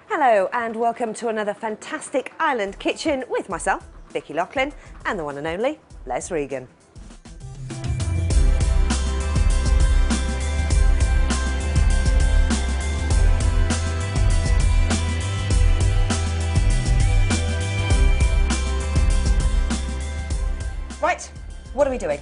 Hello and welcome to another fantastic island kitchen with myself, Vicky Locklin, and the one and only Regan. Right, what are we doing?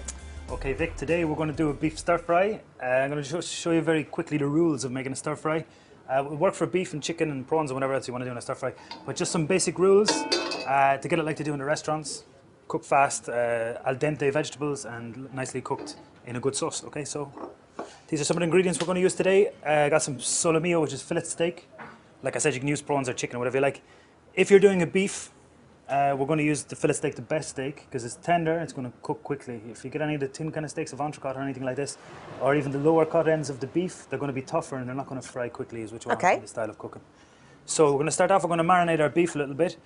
Okay, Vic, today we're going to do a beef stir fry. I'm going to show you very quickly the rules of making a stir fry. It will work for beef and chicken and prawns and whatever else you want to do in a stir fry. But just some basic rules to get it like they do in the restaurants. Cook fast, al dente vegetables and nicely cooked in a good sauce. Okay, so these are some of the ingredients we're going to use today. I got some solomillo, which is fillet steak. Like I said, you can use prawns or chicken or whatever you like. If you're doing a beef, we're going to use the fillet steak, the best steak, because it's tender, it's going to cook quickly. If you get any of the tin kind of steaks of entrecôte or anything like this, or even the lower cut ends of the beef, they're going to be tougher and they're not going to fry quickly, is what you want in the style of cooking. So we're going to start off, we're going to marinate our beef a little bit.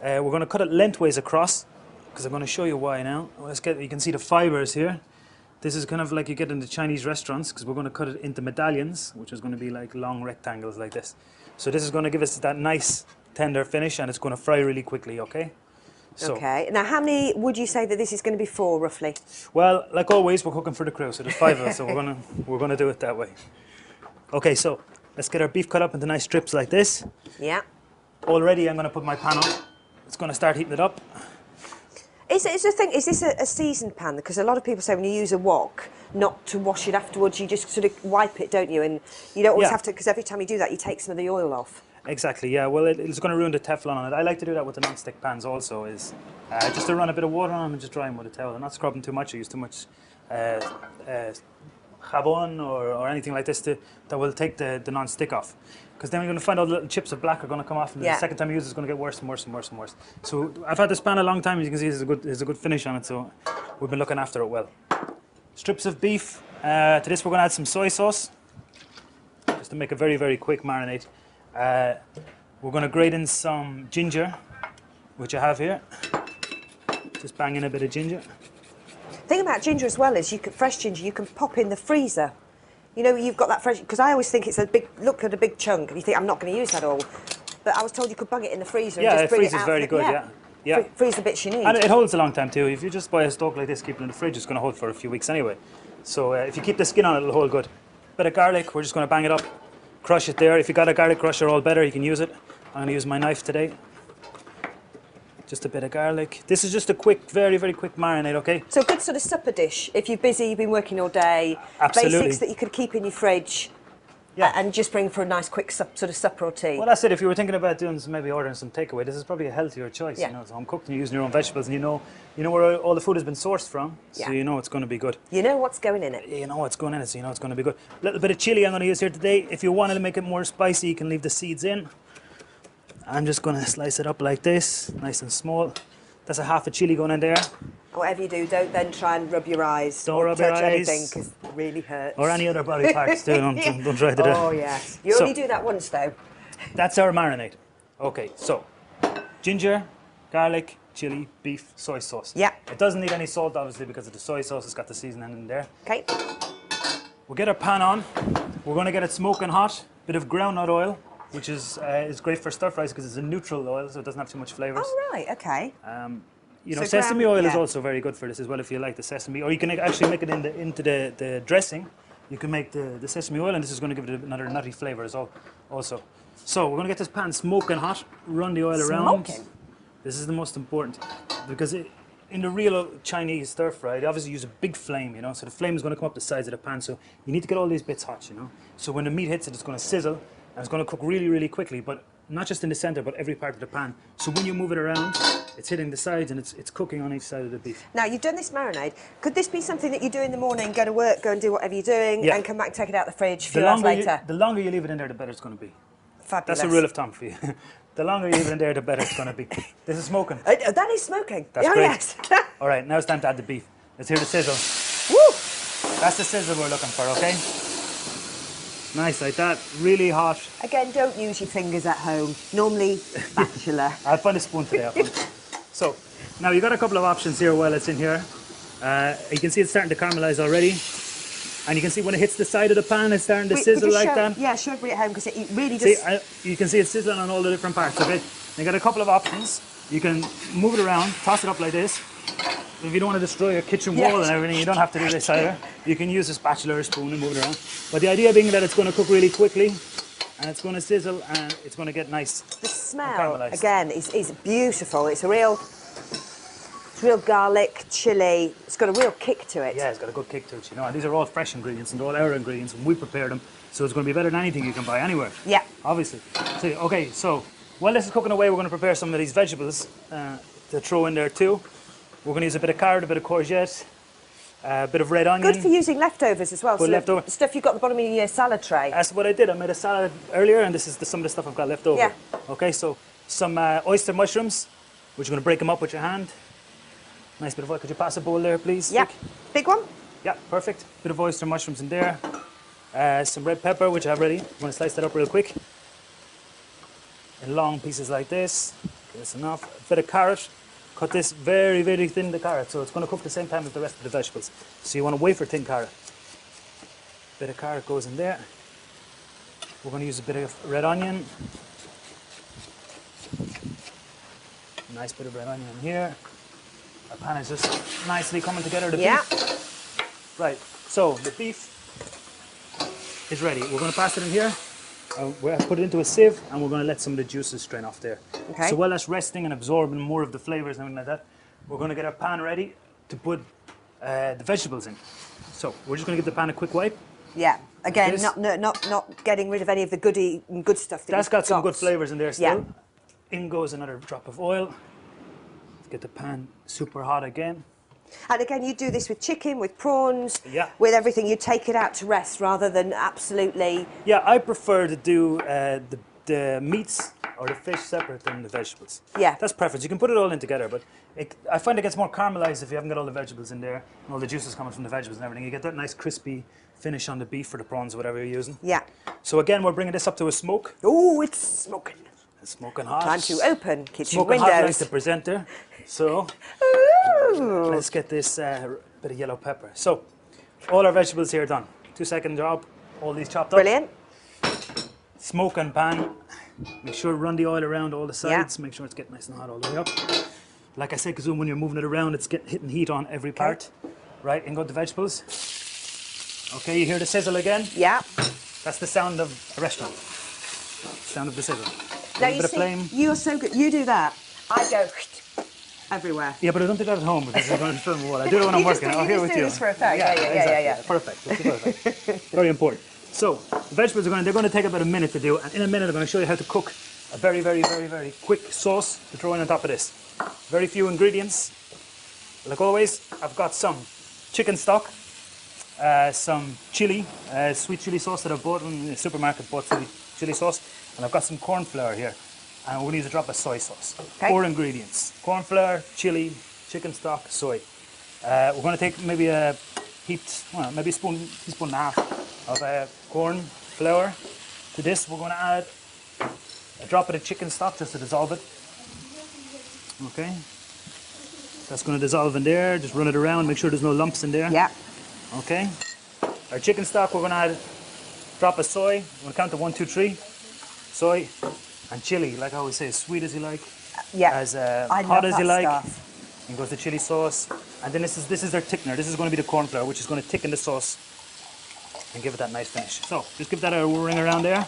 We're going to cut it lengthways across, because I'm going to show you why now. You can see the fibers here. This is kind of like you get in the Chinese restaurants, because we're going to cut it into medallions, which is going to be like long rectangles like this. So this is going to give us that nice tender finish, and it's going to fry really quickly, okay? So, okay, now how many would you say that this is going to be for, roughly? Well, like always, we're cooking for the crew, so there's 5 of us, so we're gonna do it that way. Okay, so let's get our beef cut up into nice strips like this. Yeah. Already, I'm gonna put my pan on. It's gonna start heating it up. Is this a seasoned pan? Because a lot of people say when you use a wok, not to wash it afterwards, you just sort of wipe it, don't you? And you don't always have to, because every time you do that, you take some of the oil off. Exactly, yeah. Well, it's going to ruin the Teflon on it. I like to do that with the non-stick pans also, is just to run a bit of water on them and just dry them with a towel. I'm not scrubbing too much. I use too much jabon or anything like this that will take the non-stick off. Because then you're going to find all the little chips of black are going to come off, and the second time you use it, it's going to get worse and worse and worse and worse. So I've had this pan a long time. As you can see, there's a good finish on it, so we've been looking after it well. Strips of beef. To this, we're going to add some soy sauce, just to make a very, very quick marinade. We're going to grate in some ginger, which I have here. Just bang in a bit of ginger. The thing about ginger as well is fresh ginger you can pop in the freezer. You know, you've got that fresh, because I always think it's a big, look at a big chunk and you think I'm not going to use that all. But I was told you could bung it in the freezer and just bring it out. Yeah, the freezer's very good, yeah. Freeze the bits you need. And it holds a long time too. If you just buy a stock like this, keep it in the fridge, it's going to hold for a few weeks anyway. So if you keep the skin on it, it'll hold good. Bit of garlic, we're just going to bang it up. Crush it there. If you got a garlic crusher, all better, you can use it. I'm going to use my knife today. Just a bit of garlic. This is just a quick, very, very quick marinade, okay? So a good sort of supper dish. If you're busy, you've been working all day. Absolutely. Basics that you could keep in your fridge. Yeah. And just bring for a nice quick sort of supper or tea. Well, that's it. If you were thinking about doing maybe ordering some takeaway, this is probably a healthier choice. Yeah. You know, it's home cooked and you're using your own vegetables, and you know where all the food has been sourced from, so you know it's going to be good. You know what's going in it. You know what's going in it, so you know it's going to be good. A little bit of chili I'm going to use here today. If you wanted to make it more spicy, you can leave the seeds in. I'm just going to slice it up like this, nice and small. That's a half a chili going in there. Whatever you do, don't then try and rub your eyes. Don't rub your eyes. Anything, because it really hurts. Or any other body parts too. Don't try to do it. Oh yes. You only do that once though. That's our marinade. Okay, so ginger, garlic, chili, beef, soy sauce. Yeah. It doesn't need any salt, obviously, because of the soy sauce. It's got the seasoning in there. Okay. We'll get our pan on. We're going to get it smoking hot. Bit of groundnut oil, which is great for stir fries because it's a neutral oil, so it doesn't have too much flavours. Oh right, okay. You know, so sesame oil is also very good for this as well if you like the sesame. Or you can actually make it into the dressing. You can make the sesame oil, and this is going to give it another nutty flavour as well. Also, so we're going to get this pan smoking hot. Run the oil around. Smoking. This is the most important, because in the real Chinese stir fry, they obviously use a big flame. You know, so the flame is going to come up the sides of the pan. So you need to get all these bits hot. You know, so when the meat hits it, it's going to sizzle and it's going to cook really, really quickly. But not just in the center, but every part of the pan. So when you move it around, it's hitting the sides and it's cooking on each side of the beef. Now, you've done this marinade. Could this be something that you do in the morning, go to work, go and do whatever you're doing, and come back, take it out the fridge a few hours later? The longer you leave it in there, the better it's going to be. Fabulous. That's a rule of thumb for you. The longer you leave it in there, the better it's going to be. This is smoking. That is smoking. That's great. Yes. All right, now it's time to add the beef. Let's hear the sizzle. Woo! That's the sizzle we're looking for, okay? Nice, like that. Really hot. Again, don't use your fingers at home. Normally, spatula. I'll find a spoon today. So, now you've got a couple of options here while it's in here. You can see it's starting to caramelize already. And you can see when it hits the side of the pan, it's starting to sizzle like that. Yeah, show everybody at home because it really does. See, you can see it sizzling on all the different parts of it. You got a couple of options. You can move it around, toss it up like this. If you don't want to destroy your kitchen wall and everything, you don't have to do this either. You can use a spatula or a spoon and move it around. But the idea being that it's going to cook really quickly, and it's going to sizzle, and it's going to get nice. The smell, again, is beautiful. It's real garlic, chilli. It's got a real kick to it. Yeah, it's got a good kick to it, you know. And these are all fresh ingredients, and they're all our ingredients, and we prepared them. So it's going to be better than anything you can buy anywhere. Yeah. Obviously. So while this is cooking away, we're going to prepare some of these vegetables to throw in there too. We're going to use a bit of carrot, a bit of courgette, a bit of red onion. Good for using leftovers as well. So the stuff you've got at the bottom of your salad tray. That's what I did. I made a salad earlier, and this is some of the stuff I've got left over. Yeah. Okay, so some oyster mushrooms, which you're going to break them up with your hand. Nice bit of oil. Could you pass a bowl there, please? Yeah. Vic? Big one? Yeah, perfect. Bit of oyster mushrooms in there. Some red pepper, which I have ready. I'm going to slice that up real quick. In long pieces like this. Okay, that's enough. A bit of carrot. Cut this very, very thin, the carrot, so it's going to cook the same time as the rest of the vegetables. So you want to wafer thin carrot. Bit of carrot goes in there. We're going to use a bit of red onion. Nice bit of red onion here. Our pan is just nicely coming together. The beef. Right, so the beef is ready. We're going to pass it in here. We'll put it into a sieve, and we're going to let some of the juices strain off there. Okay. So while that's resting and absorbing more of the flavors and everything like that, we're going to get our pan ready to put the vegetables in. So we're just going to give the pan a quick wipe. Yeah. Again, not getting rid of any of the good stuff. That's got some good flavors in there still. Yeah. In goes another drop of oil. Let's get the pan super hot again. And again, you do this with chicken, with prawns, Yeah. with everything. You take it out to rest rather than absolutely... Yeah, I prefer to do the meats or the fish separate than the vegetables. Yeah. That's preference. You can put it all in together, but I find it gets more caramelized if you haven't got all the vegetables in there and all the juices coming from the vegetables and everything. You get that nice crispy finish on the beef or the prawns, whatever you're using. Yeah. So again, we're bringing this up to a smoke. Oh, it's smoking. It's smoking hot. Time to open kitchen smoking windows. hot like the presenter. So let's get this bit of yellow pepper. So all our vegetables here done. 2-second job. All these chopped up. Brilliant. Smoking pan. Make sure run the oil around all the sides. Make sure it's getting nice and hot all the way up. Like I said, because when you're moving it around, it's hitting heat on every part. Right, and go the vegetables. Okay, you hear the sizzle again? Yeah. That's the sound of a restaurant. Sound of the sizzle. Now you see, you're so good. You do that. I go everywhere. Yeah, but I don't do that at home because I'm going to film a wall. I do it when I'm working. I'm here with you. This for effect. Yeah. Perfect. That's perfect. Very important. So the vegetables they're going to take about a minute to do, and in a minute I'm going to show you how to cook a very, very, very, very quick sauce to throw in on top of this. Very few ingredients. Like always, I've got some chicken stock, some chili, sweet chili sauce that I bought in the supermarket. Bought chili sauce, and I've got some corn flour here. And we're going to use a drop of soy sauce. Okay. 4 ingredients: corn flour, chili, chicken stock, soy. We're going to take maybe a heaped, maybe a teaspoon and a half of corn flour to this. We're going to add a drop of the chicken stock just to dissolve it. Okay. That's going to dissolve in there. Just run it around, make sure there's no lumps in there. Yeah. Okay. Our chicken stock, we're going to add a drop of soy. We're going to count to 1, 2, 3. Soy. And chili, like I always say, as sweet as you like, as hot as you like. Stuff. And goes the chili sauce. And then this is their thickener. This is going to be the corn flour, which is going to thicken the sauce and give it that nice finish. So just give that a ring around there.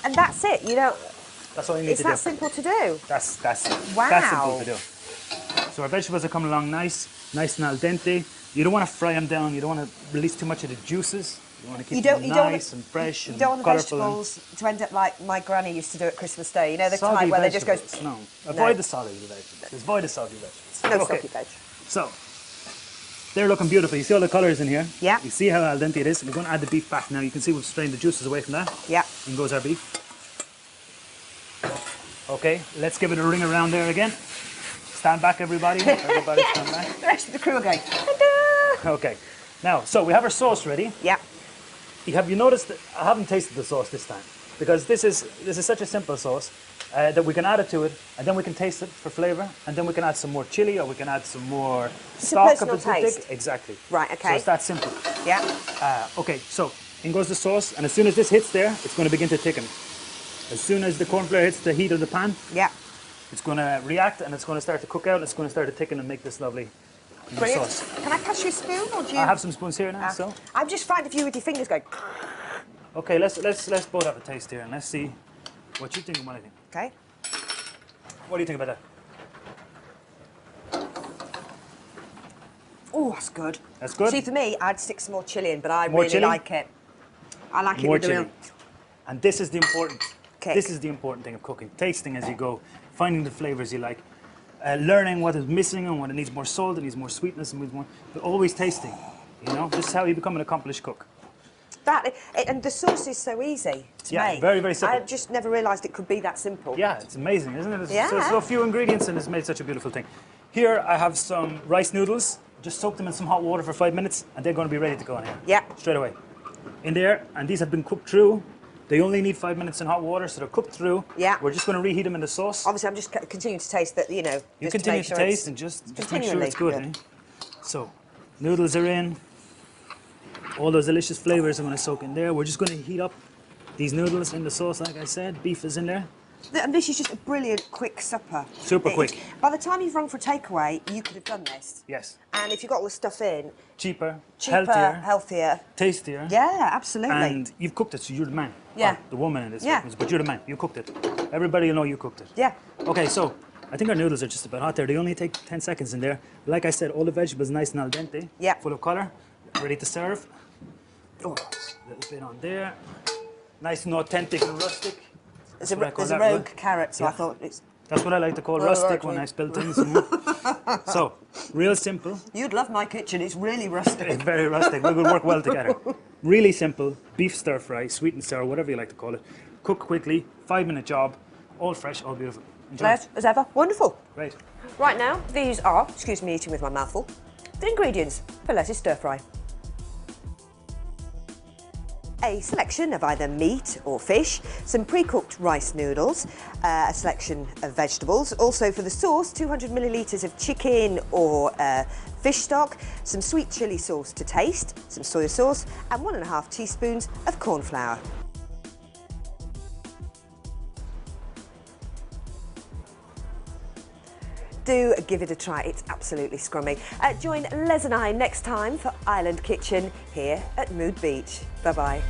And that's it. You know. That's all you need to do. It's that simple to do. That's wow. That's simple to do. So our vegetables are coming along nice and al dente. You don't want to fry them down. You don't want to release too much of the juices. You want to keep them nice and fresh and colourful. You don't want the vegetables to end up like my granny used to do at Christmas Day. You know, the time where they just go... No, avoid the soggy vegetables. Avoid the soggy vegetables. No soggy veg. So, they're looking beautiful. You see all the colours in here? Yeah. You see how al dente it is? We're going to add the beef back now. You can see we've strained the juices away from that. Yeah. In goes our beef. Okay, let's give it a ring around there again. Stand back, everybody. Everybody stand back. The rest of the crew are going, okay. Now, so we have our sauce ready. Yeah. Have you noticed that I haven't tasted the sauce this time? Because this is such a simple sauce. that we can add it to it, and then we can taste it for flavour, and then we can add some more chili, or we can add some more stock. It's a personal taste. Exactly. Right, okay. So it's that simple. Yeah. Okay, so in goes the sauce, and as soon as this hits there, it's going to begin to thicken. As soon as the cornflour hits the heat of the pan, Yeah. it's going to react, and it's going to start to cook out, and it's going to start to thicken and make this lovely Brilliant. sauce. Can I pass you a spoon, or do you? I have some spoons here now, so. I'm just fine if you with your fingers going. Okay, let's both have a taste here, and let's see what you think and what I think. Okay. What do you think about that? Oh, that's good. That's good? See, for me, I'd stick some more chilli in, but I More really chili? like it. I like it More with the chili. real. And this is the important. Kick. This is the important thing of cooking: tasting as you go, finding the flavors you like, learning what is missing and what it needs more salt, it needs more sweetness, and needs more. But always tasting. You know, this is how you become an accomplished cook. And the sauce is so easy to Yeah, make. very, very simple. I just never realised it could be that simple. Yeah, it's amazing, isn't it? It's Yeah. so few ingredients, and it's made such a beautiful thing. Here I have some rice noodles. Just soak them in some hot water for 5 minutes, and they're going to be ready to go in here. Yeah. Straight away. In there, and these have been cooked through. They only need 5 minutes in hot water, so they're cooked through. Yeah. We're just going to reheat them in the sauce. Obviously, I'm just continuing to taste that, you know. You just continue make to sure taste it's and just make sure continually it's good. good. So, noodles are in. All those delicious flavors are going to soak in there. We're just going to heat up these noodles in the sauce, like I said. Beef is in there. And this is just a brilliant quick supper. Super quick. By the time you've rung for takeaway, you could have done this. Yes. And if you've got all the stuff in, Cheaper, healthier, tastier. Yeah, absolutely. And you've cooked it, so you're the man. Yeah. Or the woman in this Yeah. instance, but you're the man. You cooked it. Everybody will know you cooked it. Yeah. Okay, so I think our noodles are just about hot there. They only take 10 seconds in there. Like I said, all the vegetables nice and al dente. Yeah. Full of colour. Ready to serve. Oh. A little bit on there. Nice and authentic and rustic. There's a what I call rogue that, really. carrot, so Yeah. I thought it's... That's what I like to call Oh, rustic right, when right. I spill things. You know? So, real simple. You'd love my kitchen, it's really rustic. Very rustic. We will work well together. Really simple. Beef stir fry, sweet and sour, whatever you like to call it. Cook quickly, 5-minute job. All fresh, all beautiful. Enjoy. Glad as ever. Wonderful. Great. Right now, these are, excuse me eating with my mouth full, the ingredients for lettuce stir fry. A selection of either meat or fish, some pre-cooked rice noodles, a selection of vegetables. Also for the sauce, 200 millilitres of chicken or fish stock, some sweet chilli sauce to taste, some soy sauce, and 1.5 teaspoons of corn flour. Do give it a try, it's absolutely scrummy. Join Les and I next time for Island Kitchen here at Mood Beach. Bye-bye.